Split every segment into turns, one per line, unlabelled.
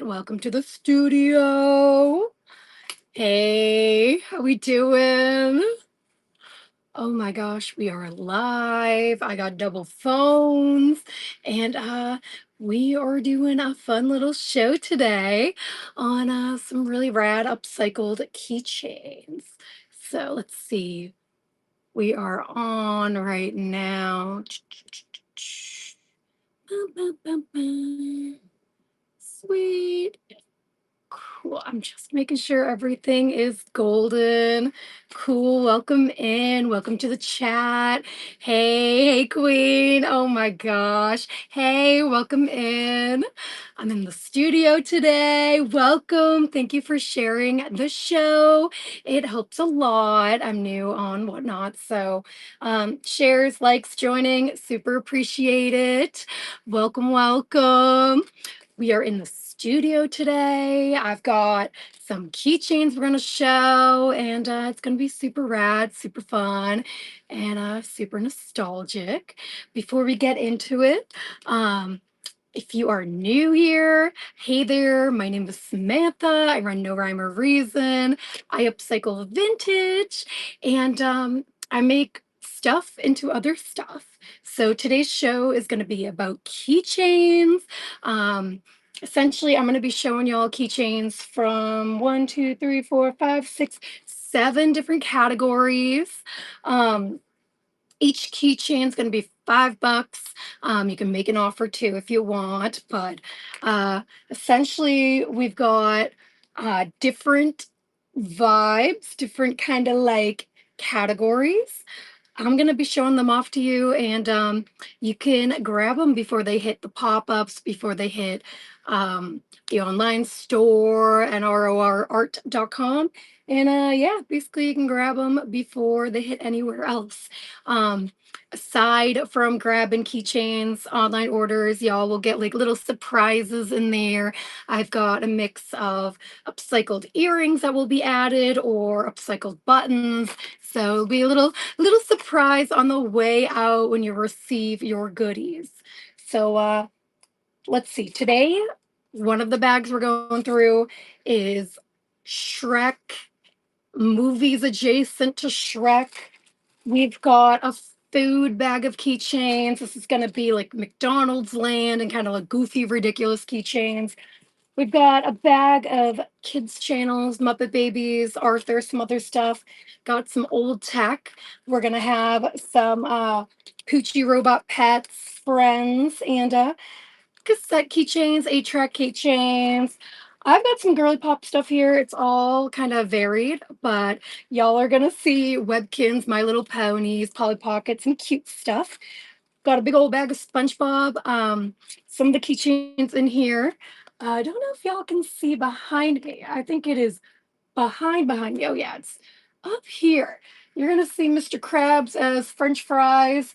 chat. Welcome to the studio. Hey, how we doing? Oh my gosh, we are live. I got double phones and we are doing a fun little show today on some really rad upcycled keychains. So let's see. We are on right now. Sweet. Cool. I'm just making sure everything is golden. Cool. Welcome in. Welcome to the chat. Hey, Queen. Oh my gosh. Hey, welcome in. I'm in the studio today. Welcome. Thank you for sharing the show. It helps a lot. I'm new on Whatnot. So, shares, likes, joining, super appreciate it. Welcome, welcome. We are in the studio today. I've got some keychains we're going to show, and it's going to be super rad, super fun, and super nostalgic. Before we get into it, if you are new here, hey there, my name is Samantha. I run No Rhyme or Reason. I upcycle vintage, and I make stuff into other stuff. So today's show is going to be about keychains. Um, Essentially, I'm going to be showing y'all keychains from 7 different categories. Um, each keychain is going to be $5. You can make an offer too if you want, but essentially, we've got different vibes, different kind of like categories. I'm going to be showing them off to you, and you can grab them before they hit the pop-ups, before they hit the online store and rorart.com. And yeah, basically you can grab them before they hit anywhere else. Um, Aside from grabbing keychains, online orders, y'all will get like little surprises in there. I've got a mix of upcycled earrings that will be added or upcycled buttons. So it'll be a little surprise on the way out when you receive your goodies. So let's see. Today, one of the bags we're going through is Shrek, movies adjacent to Shrek. We've got a food bag of keychains. This is going to be like McDonald's land and kind of like goofy, ridiculous keychains. We've got a bag of kids' channels, Muppet Babies, Arthur, some other stuff. Got some old tech. We're going to have some Poochie Robot Pets, friends, and cassette keychains, 8-track keychains. I've got some girly pop stuff here. It's all kind of varied, but y'all are gonna see Webkins, My Little Ponies, Polly Pockets, and cute stuff. Got a big old bag of SpongeBob. Some of the keychains in here. I don't know if y'all can see behind me. I think it is behind me. Oh yeah, it's up here. You're gonna see Mr. Krabs as French fries,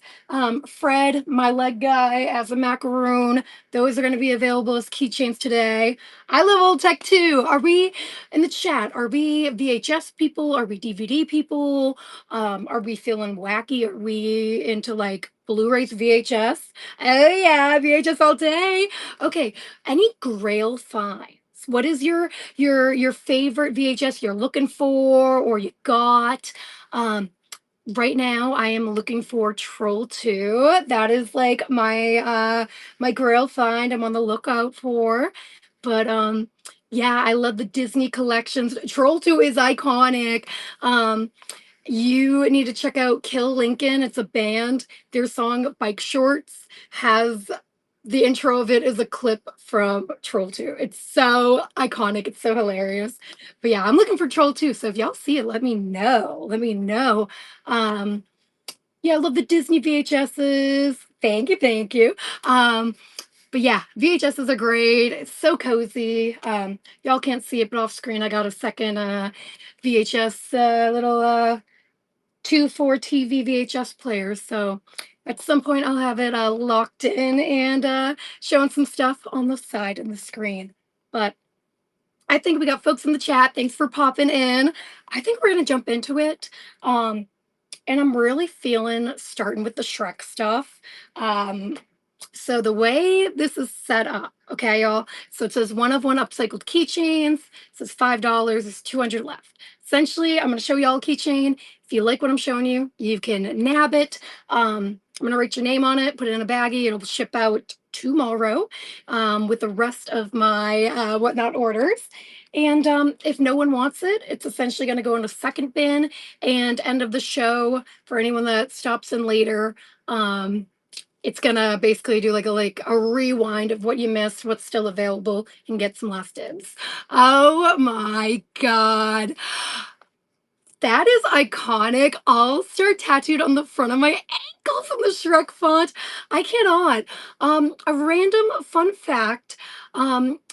Fred, my leg guy, as a macaroon. Those are gonna be available as keychains today. I love old tech too. Are we in the chat? Are we VHS people? Are we DVD people? Are we feeling wacky? Are we into like Blu-rays, VHS? Oh yeah, VHS all day. Okay, any Grail finds? What is your favorite VHS you're looking for or you got? Um, right now I am looking for Troll 2. That is like my grail find I'm on the lookout for. But yeah, I love the Disney collections. Troll 2 is iconic. You need to check out Kill Lincoln. It's a band. Their song Bike Shorts has the intro of it is a clip from Troll 2. It's so iconic. It's so hilarious. But yeah, I'm looking for Troll 2. So if y'all see it, let me know. Let me know. Um, yeah, I love the Disney VHSs. Thank you, thank you. But yeah, VHSs are great. It's so cozy. Y'all can't see it, but off screen I got a second VHS little 2 4 TV VHS players. So at some point I'll have it locked in and showing some stuff on the side of the screen. But I think we got folks in the chat. Thanks for popping in. I think we're gonna jump into it. And I'm really feeling starting with the Shrek stuff. So the way this is set up, okay, y'all. So it says one of one upcycled keychains. It says $5. There's 200 left. Essentially, I'm going to show y'all a keychain. If you like what I'm showing you, you can nab it. I'm going to write your name on it, put it in a baggie. It'll ship out tomorrow with the rest of my whatnot orders. And if no one wants it, it's essentially going to go in a second bin and end of the show for anyone that stops in later. It's gonna basically do like a rewind of what you missed, what's still available, and get some last dibs. Oh my god. That is iconic. All star tattooed on the front of my ankle from the Shrek font. I cannot. A random fun fact.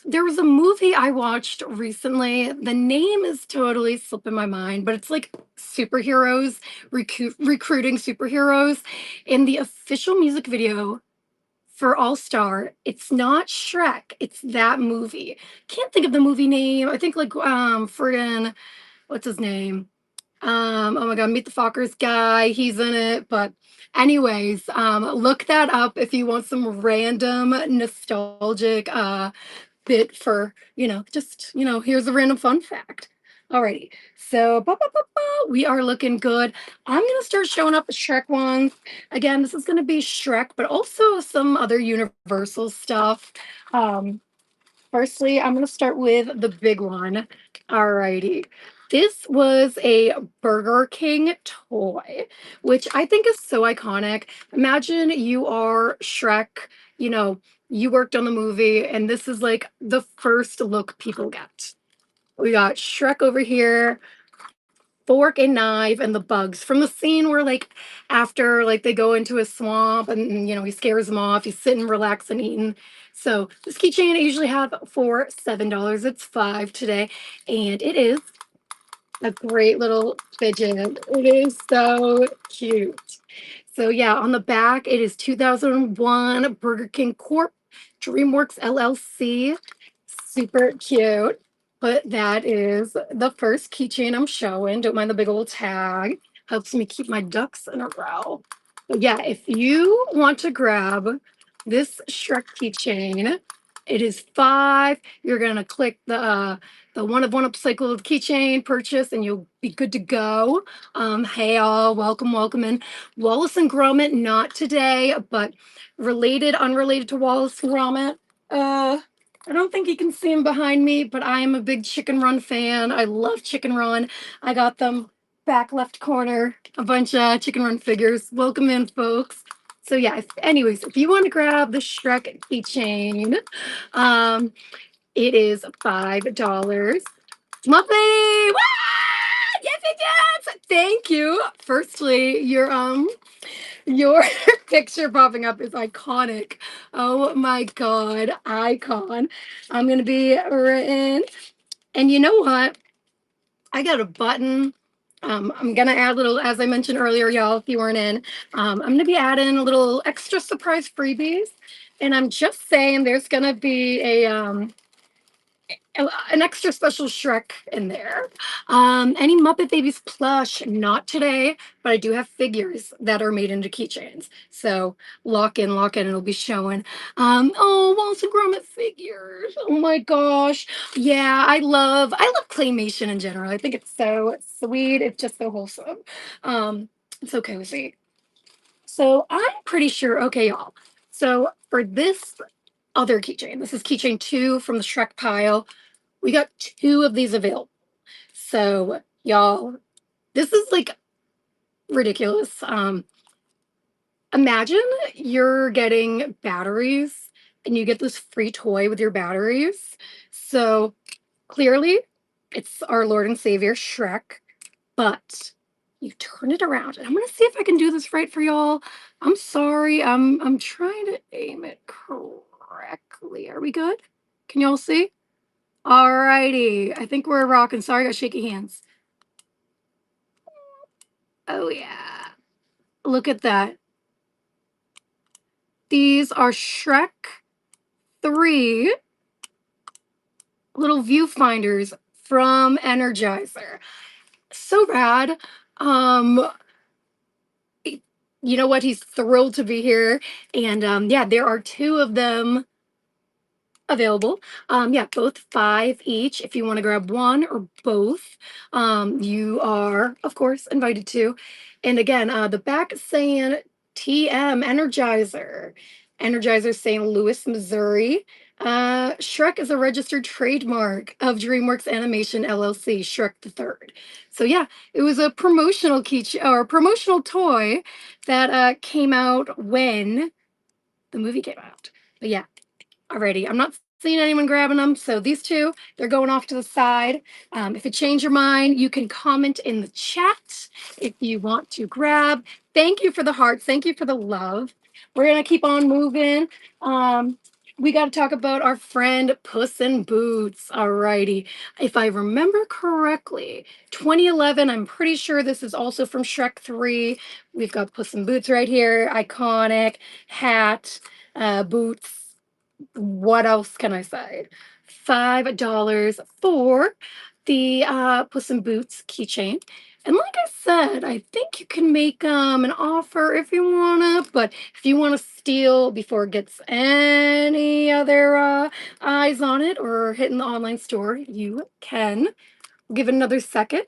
There was a movie I watched recently. The name is totally slipping my mind, but it's like superheroes, recruiting superheroes. In the official music video for All Star, it's not Shrek, it's that movie. Can't think of the movie name. I think like friggin' what's his name? Oh my god, Meet the Fockers guy, he's in it. But anyways, look that up if you want some random nostalgic bit for, just, here's a random fun fact. Alrighty, so we are looking good. I'm gonna start showing up the Shrek ones. Again, this is gonna be Shrek, but also some other Universal stuff. Um, Firstly, I'm going to start with the big one. Alrighty. This was a Burger King toy, which I think is so iconic. Imagine you are Shrek, you know, you worked on the movie, and this is like the first look people get. We got Shrek over here, fork and knife and the bugs from the scene where like after like they go into a swamp and he scares them off, he's sitting relaxed and eating. So this keychain I usually have for $7. It's 5 today, and it is a great little fidget. It is so cute. So yeah, on the back it is 2001 Burger King Corp, DreamWorks LLC. Super cute. But that is the first keychain I'm showing. Don't mind the big old tag. Helps me keep my ducks in a row. But yeah, if you want to grab this Shrek keychain, it is 5. You're gonna click the one of one upcycled keychain purchase, and you'll be good to go. Hey all, welcome, welcome in. Wallace and Gromit, not today, but related, unrelated to Wallace and Gromit. I don't think you can see him behind me, but I am a big Chicken Run fan. I love Chicken Run. I got them back left corner, a bunch of Chicken Run figures. Welcome in, folks. So yeah, anyways, if you want to grab the Shrek keychain, um, it is $5. Muffy! Wah! Yes, yes, yes! Thank you. Firstly, your picture popping up is iconic. Oh my god, icon. I'm gonna be written. And you know what? I got a button. I'm gonna add a little, as I mentioned earlier, y'all, if you weren't in, I'm gonna be adding a little extra surprise freebies. And I'm just saying there's gonna be an extra special Shrek in there. Any Muppet Babies plush, not today, but I do have figures that are made into keychains. So lock in, it'll be showing. Oh, Wallace and Gromit figures. Oh my gosh. Yeah, I love claymation in general. I think it's so sweet. It's just so wholesome. It's okay with me. So I'm pretty sure, okay, y'all. So for this other keychain, this is keychain 2 from the Shrek pile. We got 2 of these available. So, y'all, this is like ridiculous. Imagine you're getting batteries and you get this free toy with your batteries. So, clearly, it's our Lord and Savior Shrek, but you turn it around. And I'm going to see if I can do this right for y'all. I'm sorry. I'm trying to aim it correctly. Are we good? Can y'all see? Alrighty. I think we're rocking. Sorry, I got shaky hands. Oh, yeah. Look at that. These are Shrek 3 little viewfinders from Energizer. So rad. Um, you know what? He's thrilled to be here. And yeah, there are two of them available. Yeah, both five each. If you want to grab one or both, you are, of course, invited to. And again, the back is saying TM Energizer, Energizer St. Louis, Missouri. Shrek is a registered trademark of DreamWorks Animation LLC, Shrek the Third. So yeah, it was a promotional or promotional toy that came out when the movie came out. But yeah, already. I'm not seeing anyone grabbing them. So these two, they're going off to the side. If you change your mind, you can comment in the chat if you want to grab. Thank you for the hearts. Thank you for the love. We're going to keep on moving. We got to talk about our friend Puss in Boots. Alrighty. If I remember correctly, 2011, I'm pretty sure this is also from Shrek 3. We've got Puss in Boots right here. Iconic hat, boots. What else can I say? $5 for the Puss in Boots keychain. And like I said, I think you can make an offer if you wanna, but if you wanna steal before it gets any other eyes on it or hit in the online store, you can. Give it another second.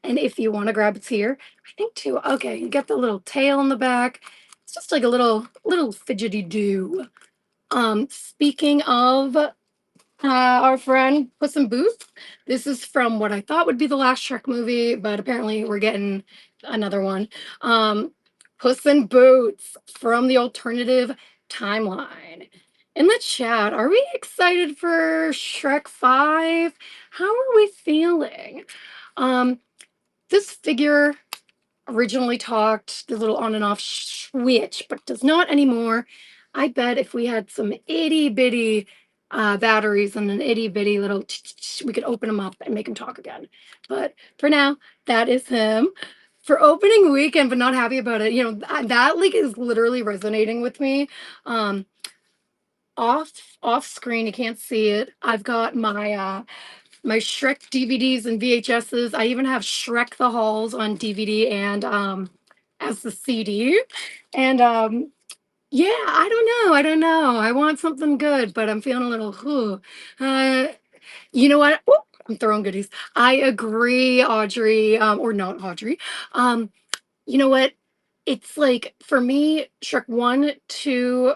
And if you want to grab it here, I think too. Okay, you get the little tail on the back. It's just like a little fidgety do. Speaking of our friend Puss in Boots, this is from what I thought would be the last Shrek movie, but apparently we're getting another one. Um, Puss in Boots from the alternative timeline. In the chat, are we excited for Shrek 5? How are we feeling? Um, this figure originally talked the little on and off switch, but does not anymore. I bet if we had some itty bitty batteries and an itty bitty little, we could open them up and make him talk again. But for now, that is him. For opening weekend, but not happy about it. You know, that like is literally resonating with me. Um, off screen, you can't see it. I've got my Shrek DVDs and VHSs. I even have Shrek the Halls on DVD and as the CD. And yeah, I don't know. I want something good, but I'm feeling a little you know what? Oop, I'm throwing goodies. I agree, Audrey, or not Audrey. Um, you know what? It's like for me, Shrek 1, 2,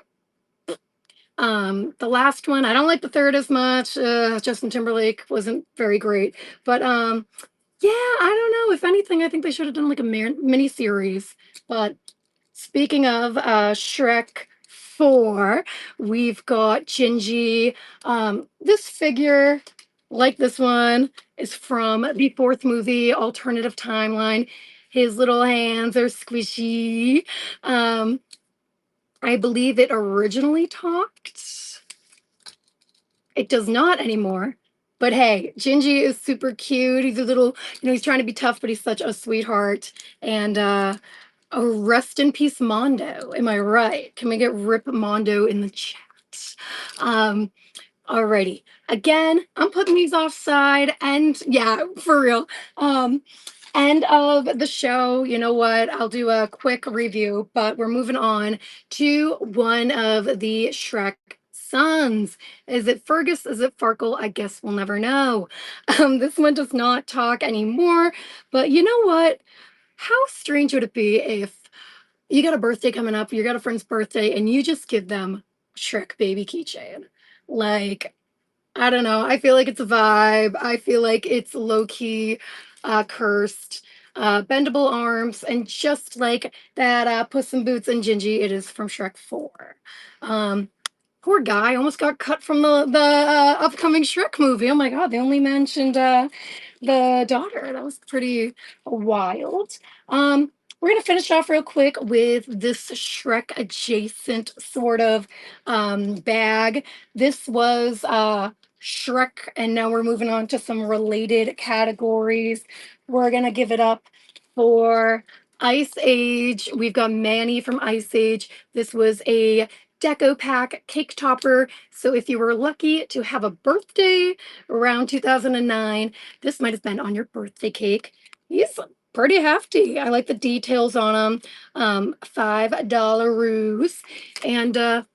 the last one, I don't like the third as much. Justin Timberlake wasn't very great. But yeah, I don't know. If anything, I think they should have done like a mini series. But speaking of Shrek 4, we've got Gingy. This figure, like this one, is from the fourth movie, Alternative Timeline. His little hands are squishy. I believe it originally talked. It does not anymore. But hey, Gingy is super cute. He's a little, he's trying to be tough, but he's such a sweetheart. And oh, rest in peace, Mondo. Am I right? Can we get Rip Mondo in the chat? Um, Alrighty. Again, I'm putting these offside and yeah, for real. End of the show. You know what? I'll do a quick review, but we're moving on to one of the Shrek sons. Is it Fergus? Is it Farkle? I guess we'll never know. This one does not talk anymore, but you know what? How strange would it be if you got a birthday coming up, you got a friend's birthday, and you just give them Shrek baby keychain? Like, I don't know. I feel like it's a vibe. I feel like it's low key, cursed, bendable arms, and just like that Puss in Boots and Gingy, it is from Shrek 4. Um, Poor guy almost got cut from the upcoming Shrek movie. Oh my God, they only mentioned the daughter. That was pretty wild. We're gonna finish off real quick with this Shrek adjacent sort of bag. This was Shrek, and now we're moving on to some related categories. We're gonna give it up for Ice Age. We've got Manny from Ice Age. This was a deco pack cake topper. So if you were lucky to have a birthday around 2009, this might have been on your birthday cake. He's pretty hefty. I like the details on them. $5 and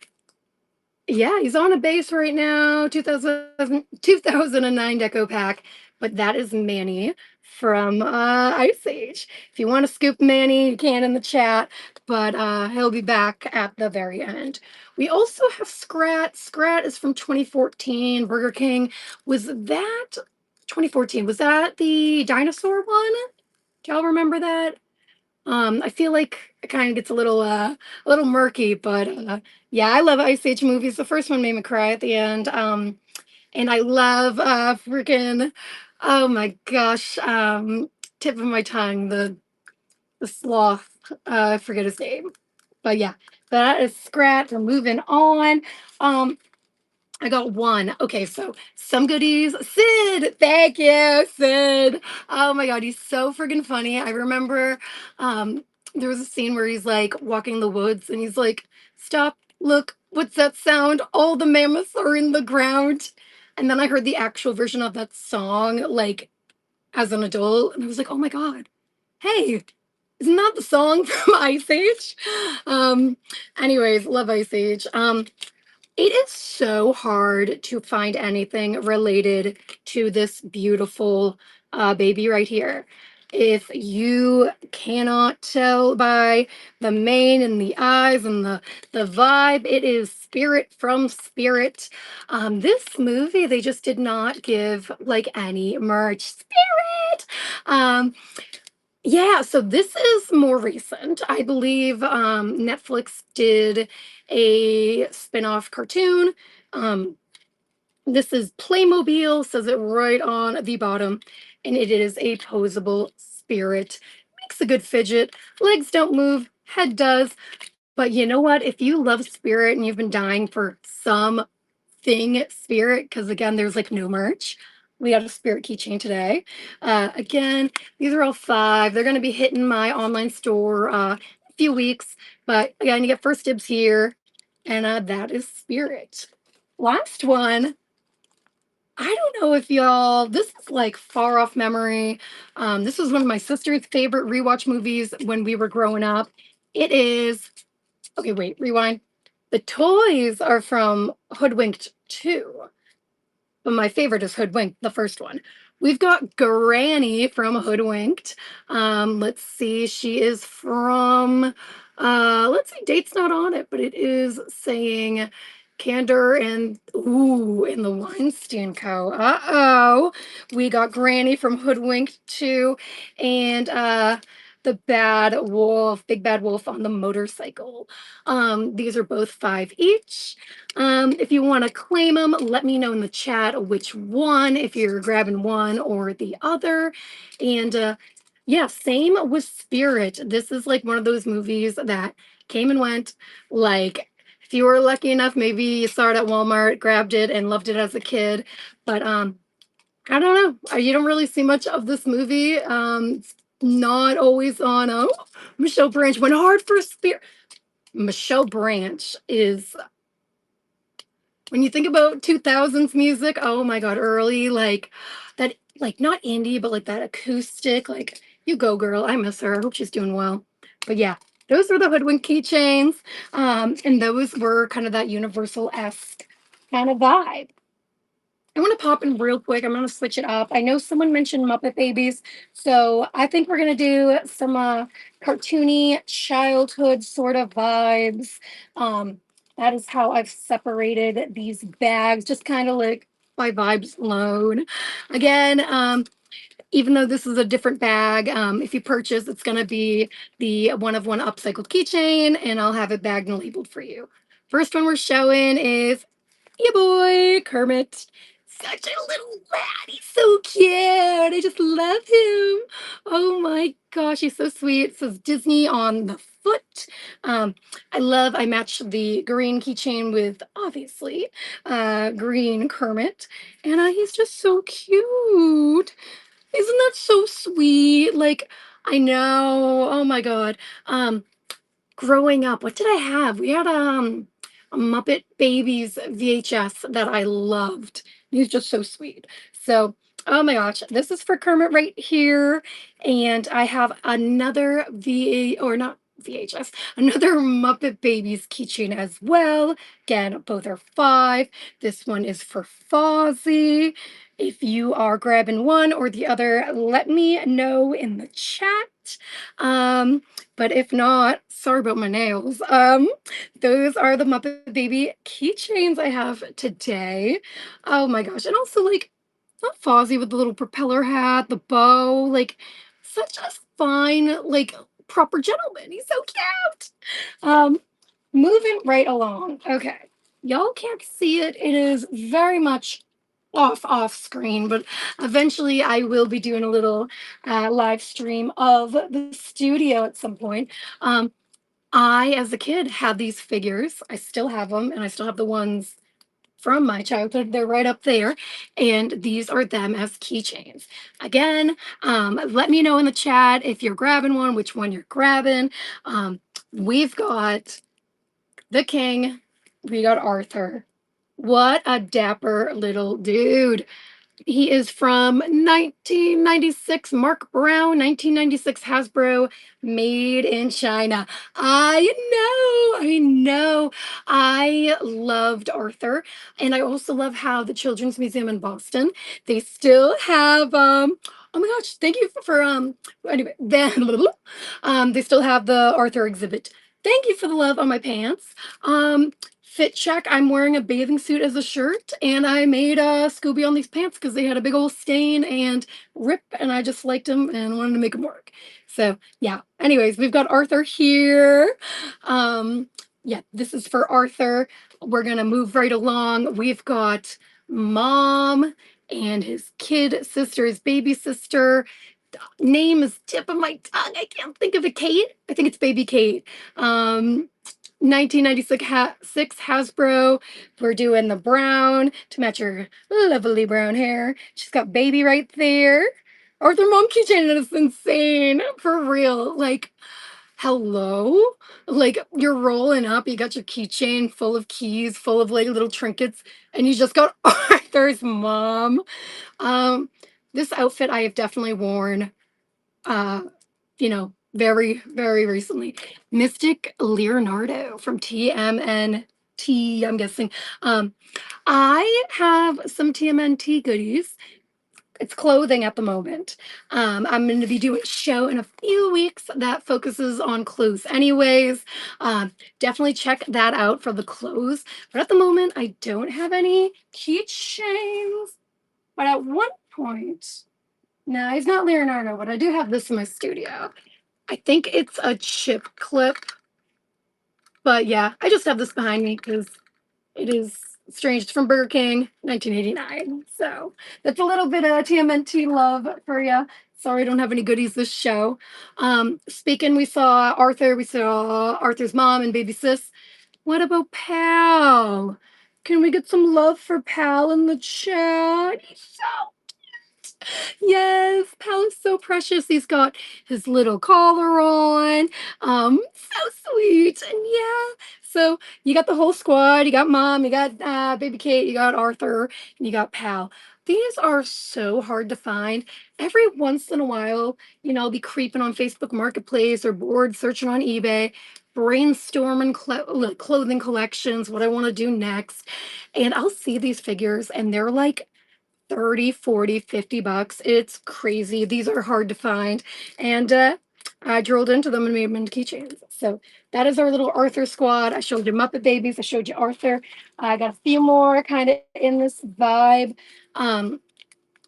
yeah, he's on a base right now, 2009 Deco Pack, but that is Manny from Ice Age. If you want to scoop Manny, you can in the chat, but he'll be back at the very end. We also have Scrat. Scrat is from 2014, Burger King. Was that 2014? Was that the dinosaur one? Do y'all remember that? I feel like it kind of gets a little murky, but yeah, I love Ice Age movies. The first one made me cry at the end. And I love freaking oh my gosh, tip of my tongue, the sloth. I forget his name. But yeah, that is Scrat. We're moving on. Um, I got one. Okay, so some goodies. Sid, thank you, Sid. Oh my god, he's so freaking funny. I remember there was a scene where he's like walking the woods and he's like, stop, look, what's that sound? All the mammoths are in the ground. And then I heard the actual version of that song, like as an adult, and I was like, oh my god, hey, isn't that the song from Ice Age? Um, anyways, love Ice Age. It is so hard to find anything related to this beautiful baby right here. If you cannot tell by the mane and the eyes and the vibe, it is Spirit from Spirit. This movie, they just did not give like any merch. Spirit. Um, yeah, so this is more recent. I believe Netflix did a spin-off cartoon. Um, this is Playmobil, says it right on the bottom, and it is a posable spirit. Makes a good fidget. Legs don't move, head does. But you know what? If you love spirit and you've been dying for some thing spirit, because again, there's like no merch. We got a spirit keychain today. Again, these are all five. They're going to be hitting my online store a few weeks. But again, you get first dibs here. And that is spirit. Last one. I don't know if y'all, this is like far off memory. This was one of my sister's favorite rewatch movies when we were growing up. It is, okay, wait, rewind. The toys are from Hoodwinked 2, but my favorite is Hoodwinked, the first one. We've got Granny from Hoodwinked. Let's see, she is from, let's see, date's not on it, but it is saying Candor and, ooh, in the Weinstein Co. Uh-oh. We got Granny from Hoodwinked too, and the bad wolf, big bad wolf on the motorcycle. These are both five each. If you want to claim them, let me know in the chat which one, if you're grabbing one or the other. And yeah, same with Spirit. This is like one of those movies that came and went. Like, if you were lucky enough, maybe you saw it at Walmart, grabbed it, and loved it as a kid. But I don't know. You don't really see much of this movie. It's not always on. Oh, Michelle Branch went hard for Spirit. Michelle Branch is when you think about 2000s music, oh my god, early like that, like not indie but like that acoustic, like you go girl. I miss her. I hope she's doing well. But yeah, those were the Hoodwink keychains, and those were kind of that Universal-esque kind of vibe. I want to pop in real quick. I'm going to switch it up. I know someone mentioned Muppet Babies, so I think we're going to do some cartoony childhood sort of vibes. Um, that is how I've separated these bags, just kind of like by vibes alone. Again, even though this is a different bag, if you purchase, it's going to be the one of one upcycled keychain, and I'll have it bagged and labeled for you. First one we're showing is yeah, boy, Kermit. Such a little lad. He's so cute. I just love him. Oh my gosh, he's so sweet. It says Disney on the foot. I matched the green keychain with obviously green Kermit. And he's just so cute. Isn't that so sweet? Like, I know. Oh my God. Growing up, what did I have? We had a Muppet Babies VHS that I loved. He's just so sweet. So Oh my gosh, this is for Kermit right here. And I have another VA or not VHS, another Muppet Babies keychain as well. Again, both are 5. This one is for Fozzie. If you are grabbing one or the other, let me know in the chat. Um, but if not, sorry about my nails. Those are the Muppet Baby keychains I have today. Oh my gosh. And also like not Fozzie with the little propeller hat, the bow, like such a fine, like proper gentleman. He's so cute. Um, moving right along. Okay. Y'all can't see it. It is very much off screen, but eventually I will be doing a little live stream of the studio at some point. Um, I, as a kid, had these figures. I still have them, and I still have the ones from my childhood. They're right up there. And these are them as keychains. Again, let me know in the chat if you're grabbing one, which one you're grabbing. We've got the king, we got Arthur. What a dapper little dude. He is from 1996, Mark Brown, 1996 Hasbro, made in China. I know. I loved Arthur, and I also love how the Children's Museum in Boston, they still have oh my gosh, thank you anyway, then they still have the Arthur exhibit. Thank you for the love on my pants. Fit check. I'm wearing a bathing suit as a shirt, and I made a Scooby on these pants because they had a big old stain and rip, and I just liked them and wanted to make them work. So yeah. Anyways, we've got Arthur here. Um, yeah, this is for Arthur. We're gonna move right along. We've got mom and his kid sister, his baby sister. Name is tip of my tongue. I can't think of it. Kate. I think it's baby Kate. 1996 six Hasbro. We're doing the brown to match her lovely brown hair. She's got baby right there. Arthur Mom keychain is insane. For real. Like, hello? Like, you're rolling up, you got your keychain full of keys, full of like little trinkets, and you just got Arthur's mom. Um, this outfit I have definitely worn uh, very recently. Mystic Leonardo from TMNT, I'm guessing. Um, I have some TMNT goodies. It's clothing at the moment. I'm going to be doing a show in a few weeks that focuses on clothes, anyways. Definitely check that out for the clothes. But at the moment, I don't have any keychains. But at one point, no, he's not Leonardo, but I do have this in my studio. I think it's a chip clip, but yeah, I just have this behind me because it is strange. It's from Burger King, 1989. So that's a little bit of TMNT love for you. Sorry, I don't have any goodies this show. Speaking, we saw Arthur, we saw Arthur's mom and baby sis. What about Pal? Can we get some love for Pal in the chat? He's so Yes, Pal is so precious. He's got his little collar on. So sweet. And yeah, so you got the whole squad. You got mom, you got baby Kate, you got Arthur, and you got Pal. These are so hard to find. Every once in a while, I'll be creeping on Facebook Marketplace or bored searching on eBay, brainstorming clothing collections, what I want to do next. And I'll see these figures and they're like 30, 40, $50. It's crazy. These are hard to find. And I drilled into them and made them into keychains. So that is our little Arthur squad. I showed you Muppet Babies. I showed you Arthur. I got a few more kind of in this vibe. Um,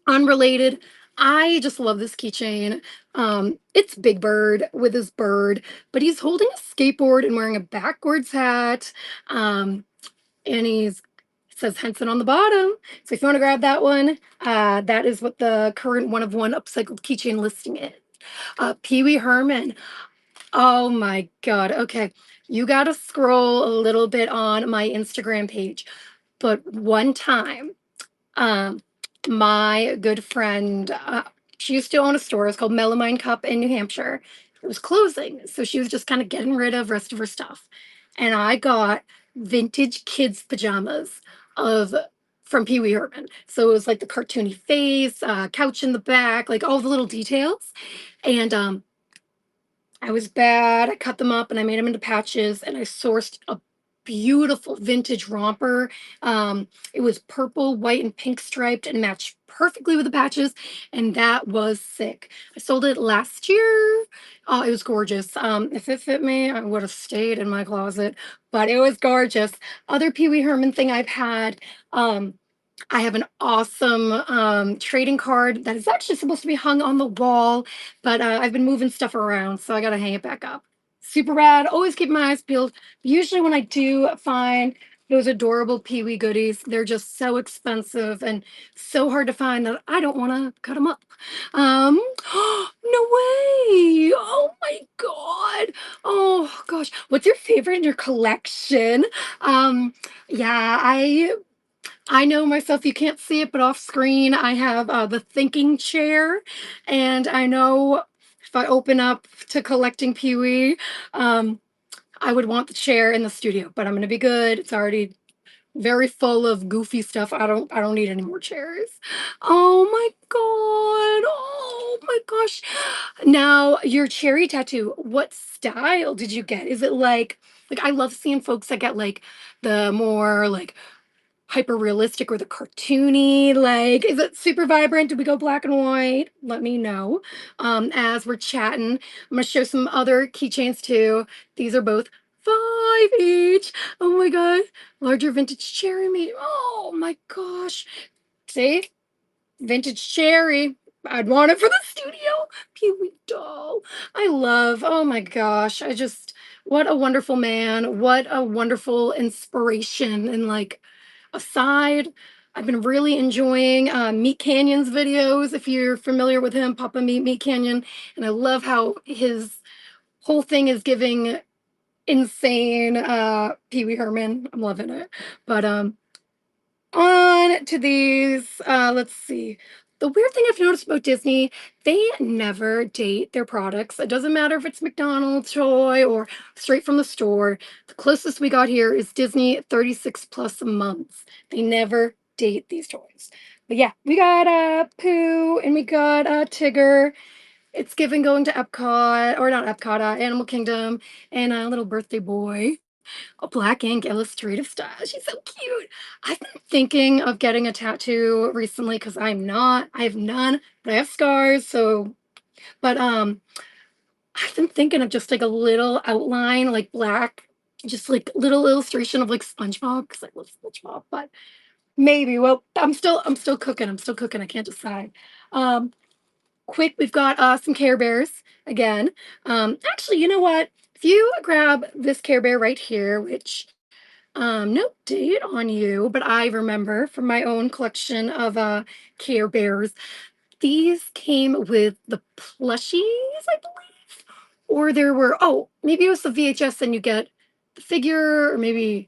Unrelated. I just love this keychain. It's Big Bird with his bird, but he's holding a skateboard and wearing a backwards hat. And it says Henson on the bottom. So if you want to grab that one, that is what the current one of one upcycled keychain listing is. Pee Wee Herman. Oh my God. Okay. You got to scroll a little bit on my Instagram page. But one time, um, my good friend, she used to own a store. It's called Melamine Cup in New Hampshire. It was closing, so she was just kind of getting rid of rest of her stuff. And I got vintage kids pajamas of from Pee Wee Herman. So it was like the cartoony face, couch in the back, like all the little details. And I was bad. I cut them up and I made them into patches and I sourced a beautiful vintage romper. It was purple, white, and pink striped and matched perfectly with the patches. And that was sick. I sold it last year. Oh, it was gorgeous. If it fit me, I would have stayed in my closet, but it was gorgeous. Other Pee Wee Herman thing I've had. I have an awesome trading card that is actually supposed to be hung on the wall, but I've been moving stuff around, so I got to hang it back up. Super rad. Always keep my eyes peeled. Usually, when I do find those adorable Pee Wee goodies, they're just so expensive and so hard to find that I don't want to cut them up. Um, no way. Oh my God. Oh gosh. What's your favorite in your collection? Um, yeah, I know myself, you can't see it, but off screen, I have the thinking chair. And I know if I open up to collecting Pee Wee, um, I would want the chair in the studio, but I'm going to be good. It's already very full of goofy stuff. I don't need any more chairs. Oh my God. Oh my gosh. Now, your cherry tattoo, what style did you get? Is it like I love seeing folks that get like the more like hyper realistic or the cartoony? Like, is it super vibrant? Do we go black and white? Let me know. As we're chatting, I'm gonna show some other keychains too. These are both 5 each. Oh my god, larger vintage cherry meat. Oh my gosh, see, vintage cherry. I'd want it for the studio. Pee Wee doll. I love. Oh my gosh, I just what a wonderful man. What a wonderful inspiration and like aside. I've been really enjoying Meat Canyon's videos. If you're familiar with him, Papa Meat Canyon, and I love how his whole thing is giving insane Pee Wee Herman. I'm loving it. But on to these. Let's see. The weird thing I've noticed about Disney, they never date their products. It doesn't matter if it's McDonald's toy or straight from the store. The closest we got here is Disney 36 plus months. They never date these toys. But yeah, we got Pooh and we got Tigger. It's given going to Epcot, or not Epcot, Animal Kingdom, and a little birthday boy. A black ink illustrative style. She's so cute. I've been thinking of getting a tattoo recently because I have none, but I have scars. So, but I've been thinking of just like a little outline, like black, just like little illustration of like SpongeBob because I love SpongeBob. But maybe. Well, I'm still cooking. I'm still cooking. I can't decide. Um, quick, we've got some Care Bears again. Actually, you know what? If you grab this Care Bear right here, which no date on you, but I remember from my own collection of Care Bears. These came with the plushies, I believe. Or there were, oh, maybe it was the VHS and you get the figure, or maybe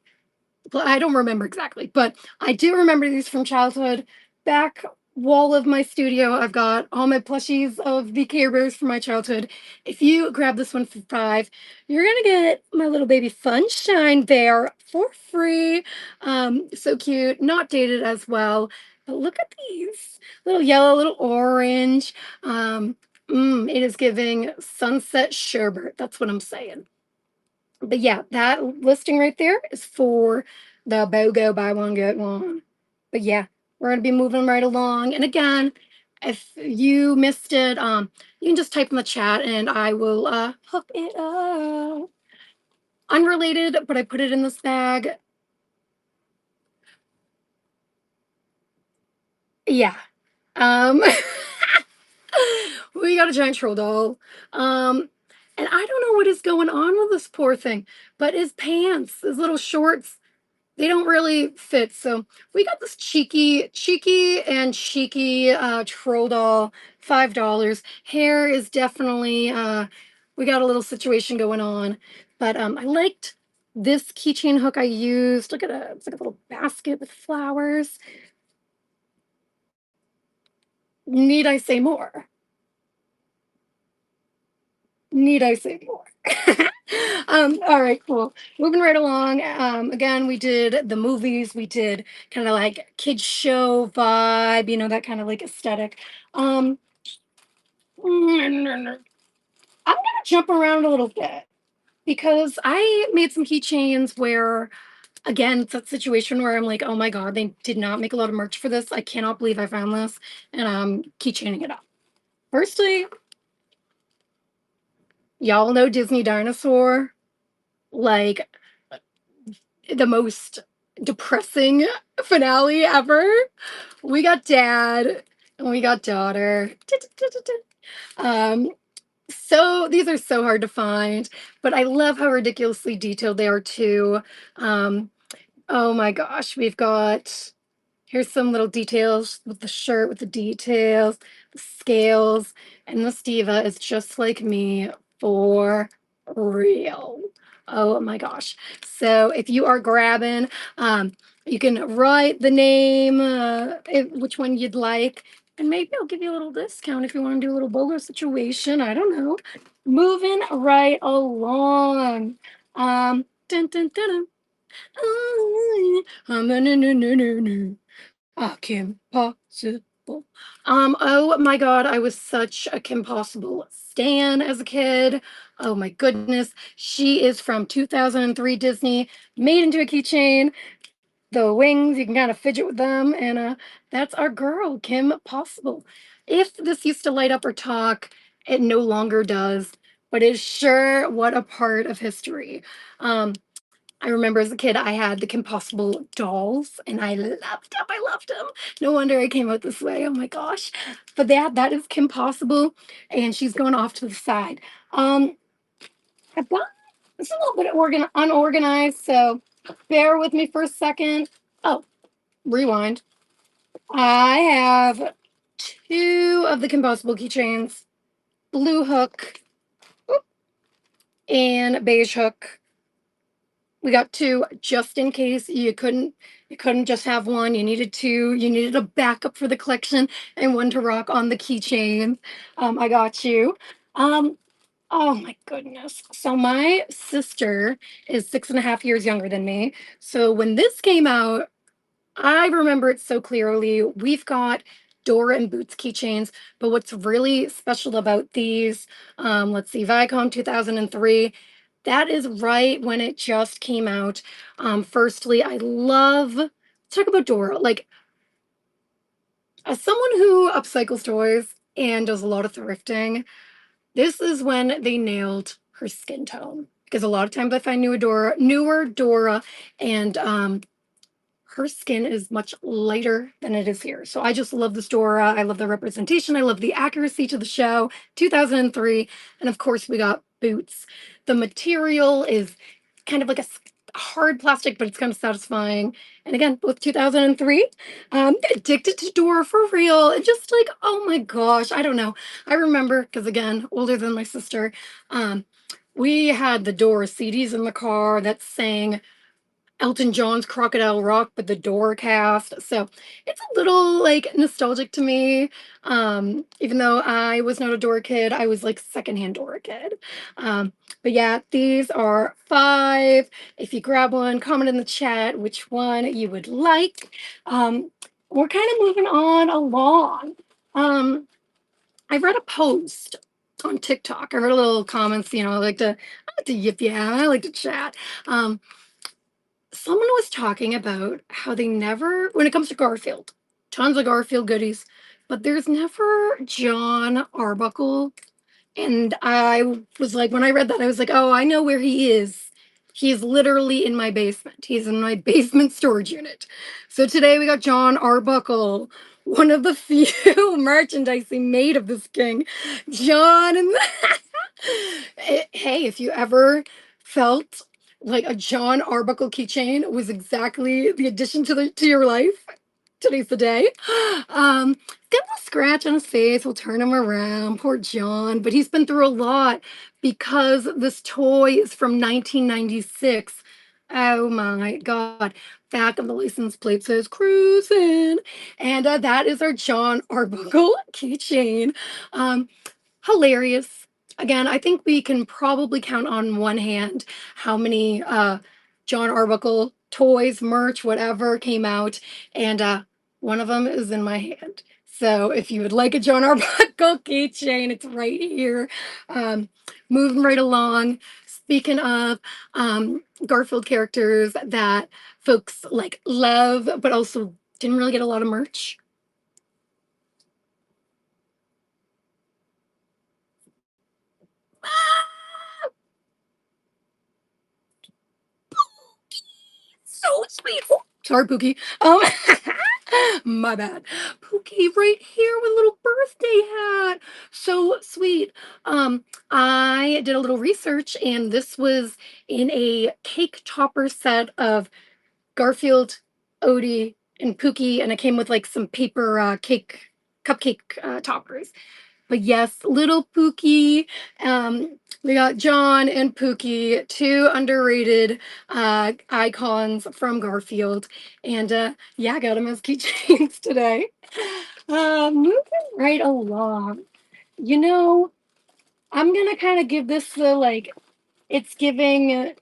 well, I don't remember exactly, but I do remember these from childhood. Back wall of my studio, I've got all my plushies of the Care Bears from my childhood. If you grab this one for 5, you're gonna get my little baby Funshine Bear for free. So cute, not dated as well. But look at these little yellow, little orange. It is giving sunset sherbet. That's what I'm saying. But yeah, that listing right there is for the BOGO buy one get one. But yeah, we're gonna be moving right along. And again, if you missed it, you can just type in the chat and I will hook it up. Unrelated, but I put it in this bag. Yeah. Um we got a giant troll doll. And I don't know what is going on with this poor thing, but his pants, his little shorts, they don't really fit. So we got this cheeky and cheeky troll doll, $5. Hair is definitely we got a little situation going on. But I liked this keychain hook I used. Look at it. It's like a little basket with flowers. Need I say more? Need I say more? All right, cool. Moving right along. Again, we did the movies. We did kind of like kids show vibe, that kind of like aesthetic. Um, I'm gonna jump around a little bit because I made some keychains where, again, it's that situation where I'm like, oh my god, they did not make a lot of merch for this. I cannot believe I found this, and I'm keychaining it up. Firstly, y'all know Disney Dinosaur, like the most depressing finale ever. We got dad and we got daughter. Um, so these are so hard to find, but I love how ridiculously detailed they are too. Um, oh my gosh, we've got here's some little details with the shirt, with the details, the scales, and the Steva is just like me for real. Oh my gosh. So if you are grabbing, you can write the name, which one you'd like, and maybe I'll give you a little discount if you want to do a little BOGO situation. I don't know. Moving right along. Dun, dun, dun, dun. No, no, no, no, no, no. Kim Possible. Oh my God, I was such a Kim Possible stan as a kid. Oh my goodness. She is from 2003 Disney, made into a keychain. The wings, you can kind of fidget with them. And that's our girl, Kim Possible. If this used to light up or talk, it no longer does, but it's sure what a part of history. Um, I remember as a kid, I had the Kim Possible dolls, and I loved them. I loved them. No wonder I came out this way. Oh my gosh! But that is Kim Possible, and she's going off to the side. Um, I've got it's a little bit unorganized, so bear with me for a second. Oh, rewind. I have two of the Kim Possible keychains: blue hook and beige hook. We got two just in case you couldn't just have one. You needed two. You needed a backup for the collection and one to rock on the keychain. I got you. Um, oh my goodness. So my sister is 6.5 years younger than me. So when this came out, I remember it so clearly. We've got Dora and Boots keychains, but what's really special about these, let's see, Viacom 2003, that is right when it just came out. Firstly, I love, talk about Dora. Like, as someone who upcycles toys and does a lot of thrifting, this is when they nailed her skin tone. Because a lot of times I find newer Dora, and her skin is much lighter than it is here. So I just love the Dora. I love the representation. I love the accuracy to the show. 2003. And of course, we got Boots. The material is kind of like a hard plastic, but it's kind of satisfying. And again, both 2003. Addicted to Dora for real. And just like, oh my gosh, I don't know. I remember, because again, older than my sister, we had the Dora CDs in the car that sang Elton John's Crocodile Rock, but the Dora cast. So it's a little like nostalgic to me. Even though I was not a Dora kid, I was like secondhand Dora kid. But yeah, these are five. If you grab one, comment in the chat which one you would like. Um, we're kind of moving on along. Um, I read a post on TikTok. I read a little comments, I like to yip yeah, I like to chat. Um, Someone was talking about how they never, when it comes to Garfield, tons of Garfield goodies, but there's never John Arbuckle. And I was like, when I read that, I was like, oh, I know where he is. He's literally in my basement. He's in my basement storage unit. So today we got John Arbuckle, one of the few merchandise he made of this king. John and hey, if you ever felt like a John Arbuckle keychain was exactly the addition to your life, today's the day. Get a scratch on his face. We'll turn him around. Poor John. But he's been through a lot because this toy is from 1996. Oh my God. Back of the license plate says cruising. And that is our John Arbuckle keychain. Um, Hilarious. Again, I think we can probably count on one hand how many John Arbuckle toys, merch, whatever came out, and one of them is in my hand. So if you would like a John Arbuckle keychain, it's right here. Um, Moving right along. Speaking of Garfield characters that folks like love, but also didn't really get a lot of merch. So sweet. Oh, sorry, Pookie. My bad. Pookie right here with a little birthday hat. So sweet. I did a little research and this was in a cake topper set of Garfield, Odie, and Pookie, and it came with like some paper cake cupcake toppers. But yes, little Pookie. We got John and Pookie, two underrated icons from Garfield. And yeah, I got them as keychains today. Moving right along. You know, I'm gonna kind of give this the like, it's giving,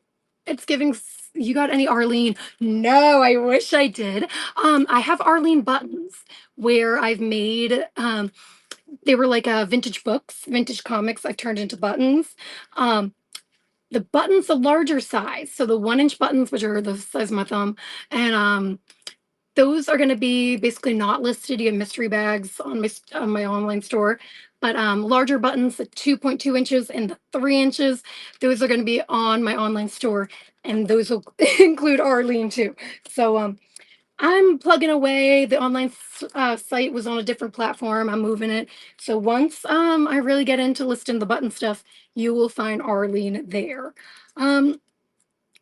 it's giving. You got any Arlene? No, I wish I did. I have Arlene buttons where I've made they were like vintage books, vintage comics I've turned into buttons. Um, the buttons, the larger size, so the 1 inch buttons, which are the size of my thumb, and those are going to be basically not listed. You get mystery bags on my online store, but larger buttons, the 2.2 inches and the 3 inches, those are going to be on my online store, and those will include Arlene too. So I'm plugging away. The online site was on a different platform. I'm moving it. So once I really get into listing the button stuff, you will find Arlene there. Um,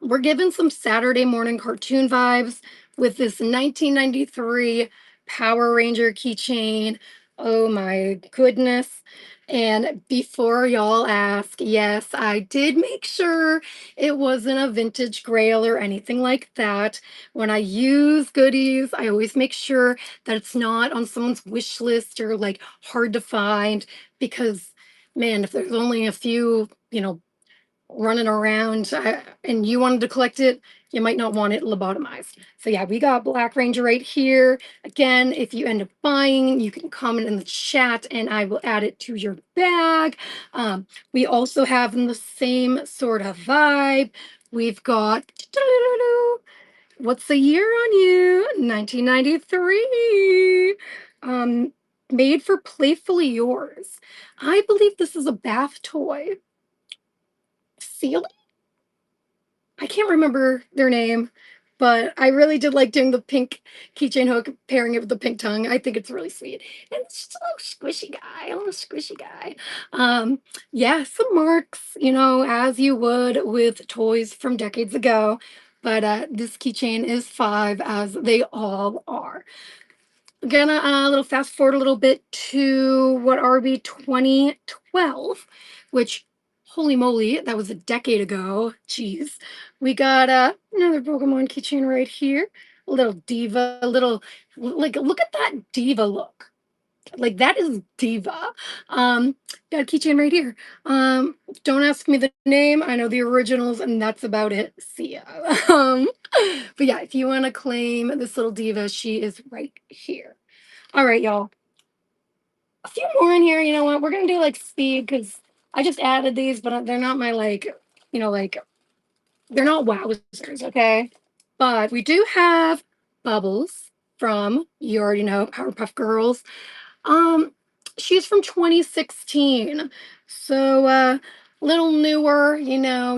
we're given some Saturday morning cartoon vibes with this 1993 Power Ranger keychain. Oh my goodness. And before y'all ask, yes, I did make sure it wasn't a vintage grail or anything like that. When I use goodies, I always make sure that it's not on someone's wish list or like hard to find because man, if there's only a few, running around and you wanted to collect it, you might not want it lobotomized. So yeah, we got Black Ranger right here. Again, if you end up buying, you can comment in the chat and I will add it to your bag. We also have in the same sort of vibe. We've got what's the year on you? 1993. Made for Playfully Yours. I believe this is a bath toy. Seal I can't remember their name, but I really did like doing the pink keychain hook, pairing it with the pink tongue. I think it's really sweet. And it's just a little squishy guy, a little squishy guy. Yeah, some marks, as you would with toys from decades ago. But this keychain is 5, as they all are. Gonna little fast forward a little bit to what RB 2012, which holy moly, that was a decade ago. Jeez. We got another Pokemon keychain right here. A little diva, a little like look at that diva look. Like that is diva. Got a keychain right here. Don't ask me the name. I know the originals, and that's about it. See ya. Um, but yeah, if you want to claim this little diva, she is right here. All right, y'all. A few more in here. You know what? We're gonna do like speed because I just added these, but they're not my like, like they're not wowzers, okay? But we do have Bubbles from you already know Powerpuff Girls. Um, she's from 2016, so a little newer.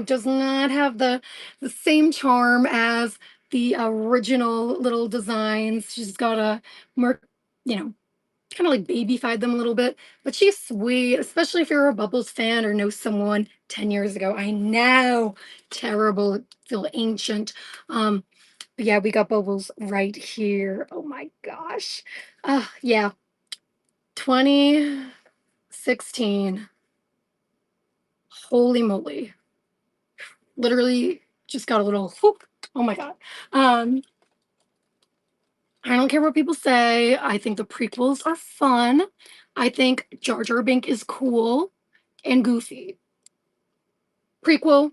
Does not have the same charm as the original little designs. She's got a more, you know kind of like babyfied them a little bit, but she's sweet, especially if you're a Bubbles fan or know someone 10 years ago. I know, terrible, feel ancient. But yeah, we got Bubbles right here. Oh my gosh. Yeah, 2016. Holy moly. Literally just got a little whoop. Oh my God. Um, I don't care what people say. I think the prequels are fun. I think Jar Jar Bink is cool. and Goofy. Prequel.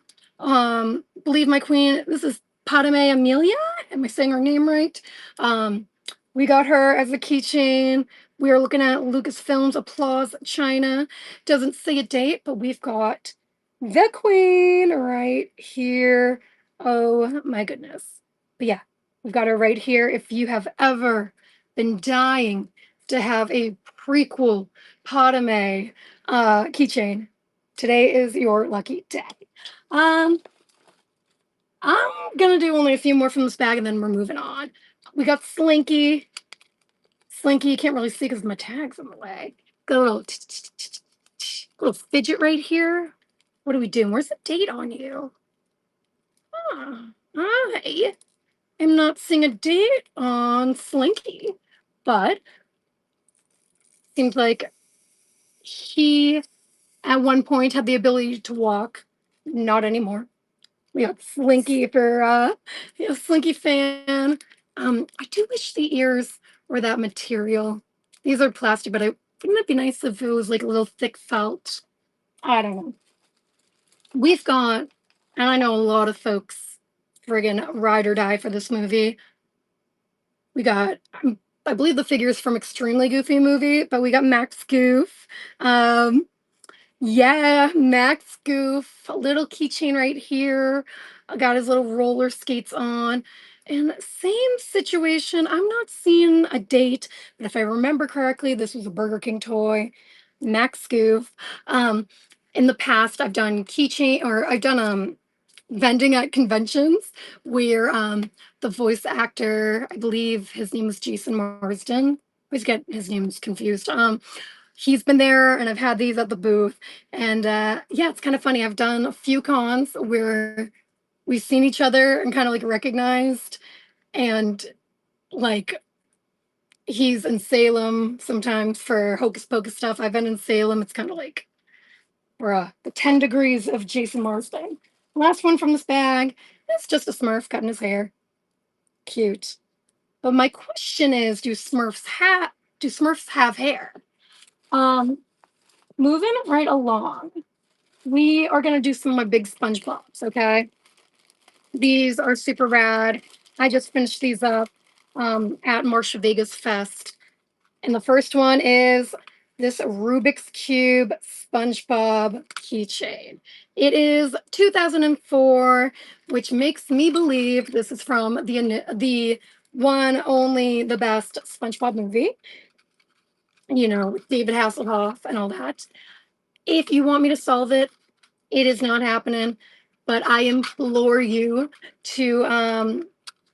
Believe My Queen. This is Padme Amelia. Am I saying her name right? Um, we got her as a keychain. We are looking at Lucasfilms Applause China. Doesn't say a date, but we've got the Queen right here. Oh my goodness. But yeah, we've got her right here. If you have ever been dying to have a prequel Padme keychain, today is your lucky day. Um, I'm gonna do only a few more from this bag and then we're moving on. We got Slinky. Slinky, you can't really see because my tag's in the way. Got a little fidget right here. What are we doing? Where's the date on you? I am not seeing a date on Slinky, but seems like he at one point had the ability to walk. Not anymore. We got Slinky for Slinky fan. I do wish the ears were that material. These are plastic, but wouldn't it be nice if it was like a little thick felt? I don't know. We've got, and I know a lot of folks friggin' ride or die for this movie. We got, I believe the figures from Extremely Goofy movie, but we got Max Goof. Um, Yeah, Max Goof, a little keychain right here. Got his little roller skates on. And same situation. I'm not seeing a date, but if I remember correctly, this was a Burger King toy. Max Goof. Um, in the past, I've done keychain or I've done vending at conventions where the voice actor, I believe his name is Jason Marsden. I always get his names confused. He's been there and I've had these at the booth. And yeah, it's kind of funny. I've done a few cons where we've seen each other and kind of like recognized. And like he's in Salem sometimes for Hocus Pocus stuff. I've been in Salem. It's kind of like bruh, the 10 degrees of Jason Marsden. Last one from this bag. It's just a Smurf cutting his hair. Cute. But my question is, do Smurfs have hair? Um, moving right along. We are gonna do some of my big SpongeBob's, okay? These are super rad. I just finished these up at Marcia Vegas Fest. And the first one is this Rubik's Cube SpongeBob keychain. It is 2004, which makes me believe this is from the one, only, the best SpongeBob movie. You know, David Hasselhoff and all that. If you want me to solve it, it is not happening, but I implore you to,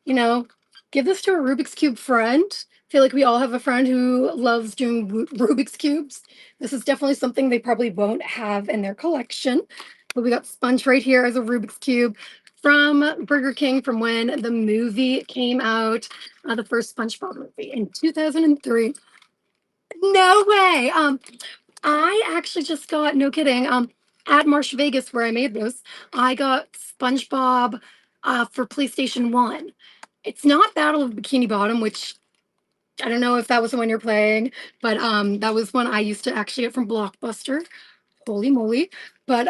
you know, give this to a Rubik's Cube friend. I feel like we all have a friend who loves doing Rubik's Cubes. This is definitely something they probably won't have in their collection. But we got Sponge right here as a Rubik's Cube from Burger King from when the movie came out, the first SpongeBob movie in 2003. No way. I actually just got, no kidding, at Marsh Vegas where I made this, I got SpongeBob for PlayStation 1. It's not Battle of Bikini Bottom, which I don't know if that was the one you're playing, but that was one I used to actually get from Blockbuster. Holy moly. But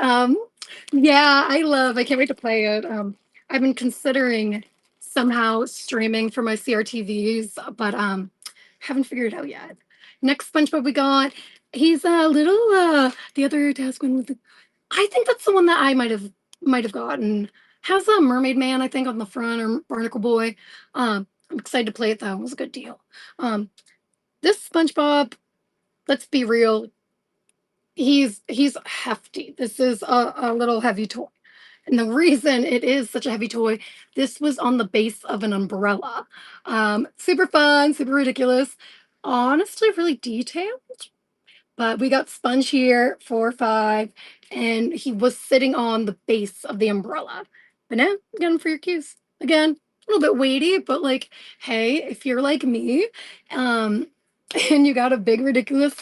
yeah, I can't wait to play it. I've been considering somehow streaming for my CRTVs, but haven't figured it out yet. Next SpongeBob we got, he's a little the other task one with I think that's the one that I might have gotten. Has a mermaid man, I think, on the front, or Barnacle Boy. I'm excited to play it though. It was a good deal. Um, this SpongeBob, let's be real, he's hefty. This is a little heavy toy. And the reason it is such a heavy toy, this was on the base of an umbrella. Super fun, super ridiculous. Honestly, really detailed. But we got Sponge here, 4 or 5, and he was sitting on the base of the umbrella. But now, get him for your cues. Again, a little bit weighty, but like, hey, if you're like me, um, and you got a big, ridiculous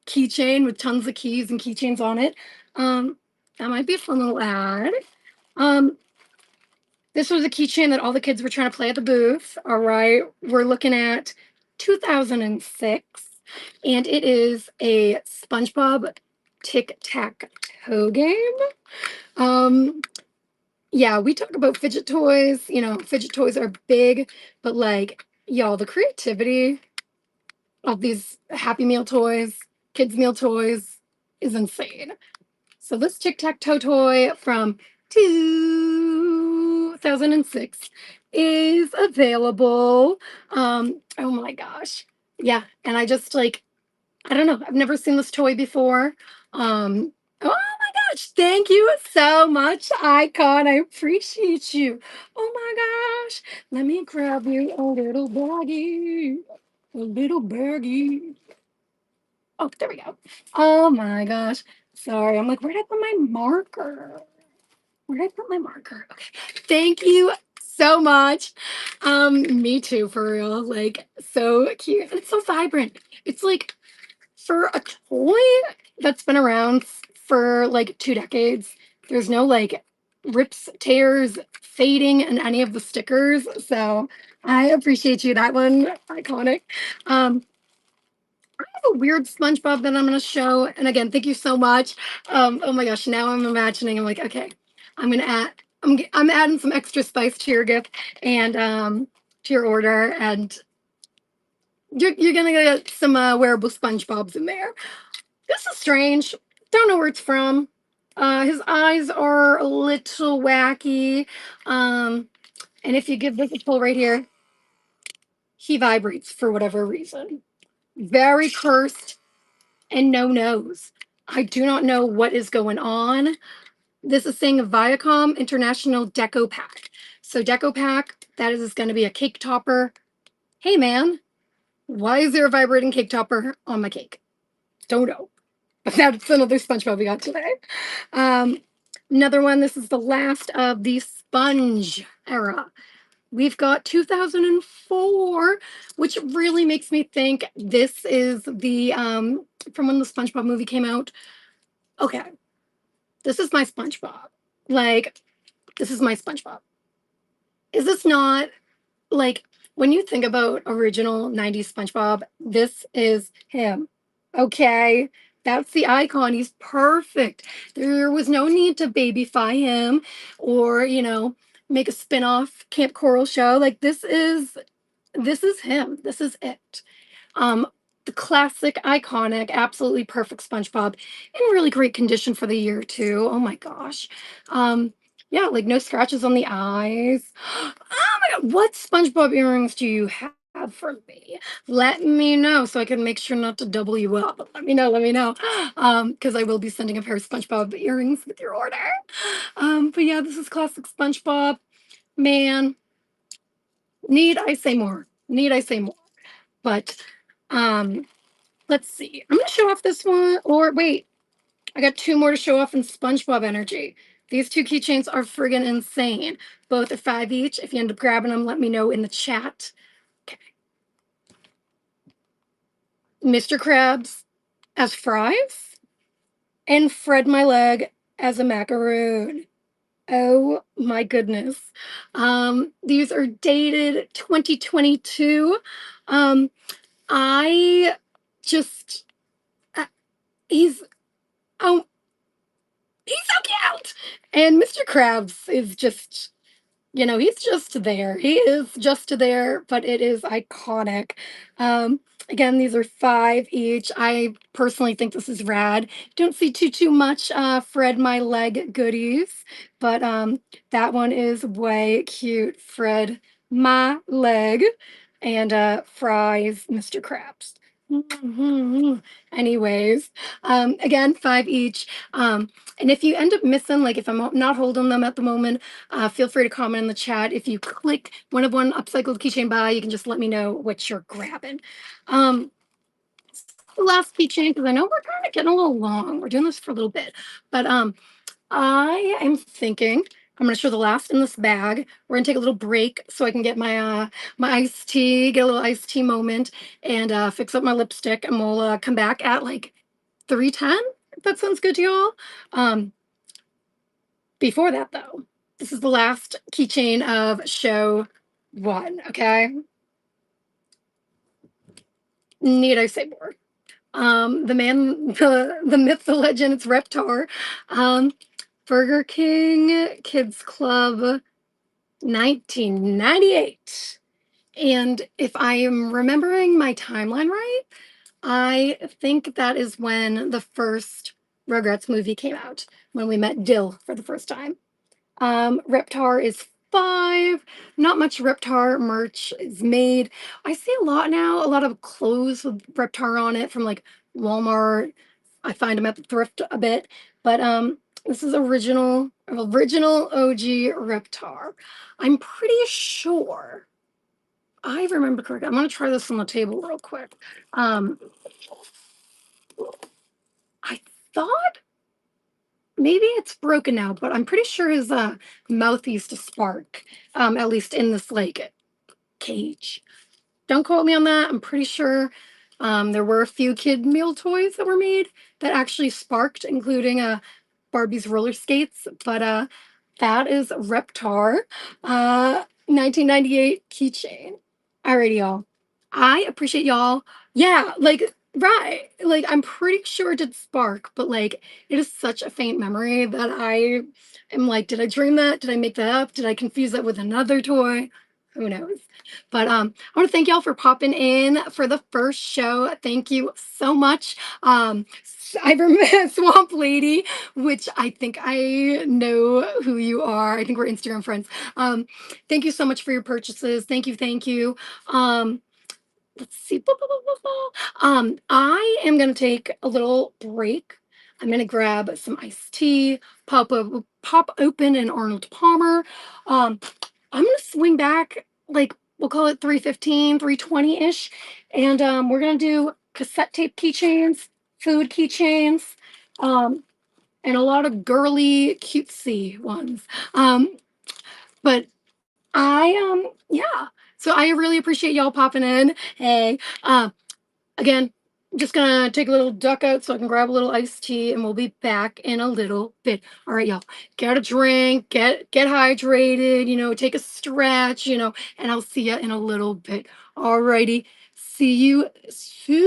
keychain with tons of keys and keychains on it, um, that might be a fun little ad. Um, this was a keychain that all the kids were trying to play at the booth. All right, we're looking at 2006, and it is a SpongeBob tic-tac-toe game. Um, yeah, we talk about fidget toys. Fidget toys are big, but like, y'all, the creativity of these Happy Meal toys, kids' meal toys is insane. So this tic-tac-toe toy from 2006 is available. Oh my gosh. Yeah, and I just like, I don't know. I've never seen this toy before. Oh my gosh, thank you so much, Icon. I appreciate you. Oh my gosh. Let me grab you a little baggie. A little baggie. Oh, there we go. Oh my gosh. Sorry. I'm like, where did I put my marker? Where did I put my marker? Okay. Thank you so much. Me too, for real. Like, so cute. It's so vibrant. It's like, for a toy that's been around for like 2 decades, there's no like rips, tears, fading in any of the stickers. So I appreciate you. That one, iconic. Um, a weird SpongeBob that I'm going to show. And again, thank you so much. Oh my gosh, now I'm imagining. I'm like, okay, I'm gonna add. I'm adding some extra spice to your gift and to your order, and you're gonna get some wearable SpongeBob's in there. This is strange. Don't know where it's from. His eyes are a little wacky. Um, and if you give this a pull right here, he vibrates for whatever reason. Very cursed and no nose. I do not know what is going on. This is saying a Viacom International Deco Pack. So Deco Pack, that is going to be a cake topper. Hey man, why is there a vibrating cake topper on my cake? Don't know. But that's another SpongeBob we got today. Um, Another one. This is the last of the sponge era. We've got 2004, which really makes me think this is the from when the SpongeBob movie came out. Okay, this is my SpongeBob. Like, this is my SpongeBob. Is this not like, when you think about original 90s SpongeBob, this is him. Okay. That's the icon. He's perfect. There was no need to babyfy him or, make a spin-off Camp Coral show. Like, this is him. This is it. Um, the classic, iconic, absolutely perfect SpongeBob in really great condition for the year too. Oh my gosh. Yeah, like no scratches on the eyes. Oh my god, what SpongeBob earrings do you have for me? Let me know so I can make sure not to double you up. Let me know. Because I will be sending a pair of SpongeBob earrings with your order. But yeah, this is classic SpongeBob. Man, need I say more? Need I say more? But um, let's see. I'm gonna show off this one. Or wait, I got two more to show off in SpongeBob energy. These two keychains are friggin' insane. Both at 5 each. If you end up grabbing them, let me know in the chat. Okay. Mr. Krabs as fries and Fred My Leg as a macaroon. Oh my goodness. These are dated 2022. Um, I just uh, he's oh he's so cute. And Mr. Krabs is just, he's just there. He is just there, but it is iconic. Um, Again, these are 5 each. I personally think this is rad. Don't see too much Fred My Leg goodies, but that one is way cute. Fred My Leg and fries Mr. Krabs. Mhm. Anyways, again, 5 each. And if you end up missing, like if I'm not holding them at the moment, feel free to comment in the chat. If you click one upcycled keychain buy, you can just let me know what you're grabbing. Um, the last keychain, because I know we're kind of getting a little long. We're doing this for a little bit, but I am thinking I'm gonna show the last in this bag. We're gonna take a little break so I can get my iced tea, get a little iced tea moment, and fix up my lipstick, and we'll come back at like 3:10. If that sounds good to y'all. Um, Before that, though, this is the last keychain of show 1. Okay, need I say more? The man, the myth, the legend, it's Reptar. Um, Burger King Kids Club 1998. And if I am remembering my timeline right, I think that is when the first Rugrats movie came out, when we met Dill for the first time. Reptar is 5. Not much Reptar merch is made. I see a lot now, a lot of clothes with Reptar on it from like Walmart. I find them at the thrift a bit, but this is original OG Reptar. I'm pretty sure I remember correctly. I'm gonna try this on the table real quick. Um, I thought maybe it's broken now, but I'm pretty sure his mouth used to spark. At least in this like cage. Don't quote me on that. I'm pretty sure there were a few kid meal toys that were made that actually sparked, including Barbie's roller skates. But that is Reptar, 1998 keychain. Alrighty, y'all. I appreciate y'all. Yeah, like right. Like I'm pretty sure it did spark, but like it is such a faint memory that I am like, did I dream that? Did I make that up? Did I confuse that with another toy? Who knows? But I want to thank y'all for popping in for the first show. Thank you so much. Cyber Swamp Lady, which I think I know who you are. I think we're Instagram friends. Thank you so much for your purchases. Thank you, thank you. Um, let's see. I am gonna take a little break. I'm gonna grab some iced tea, pop open an Arnold Palmer. Um, I'm gonna swing back, like we'll call it 3:15, 3:20-ish, and we're gonna do cassette tape keychains, food keychains, um, and a lot of girly, cutesy ones. But yeah. So I really appreciate y'all popping in. Hey, again, just gonna take a little duck out so I can grab a little iced tea, and we'll be back in a little bit. All right, y'all. Get a drink, get hydrated, take a stretch, and I'll see you in a little bit. All righty. See you soon.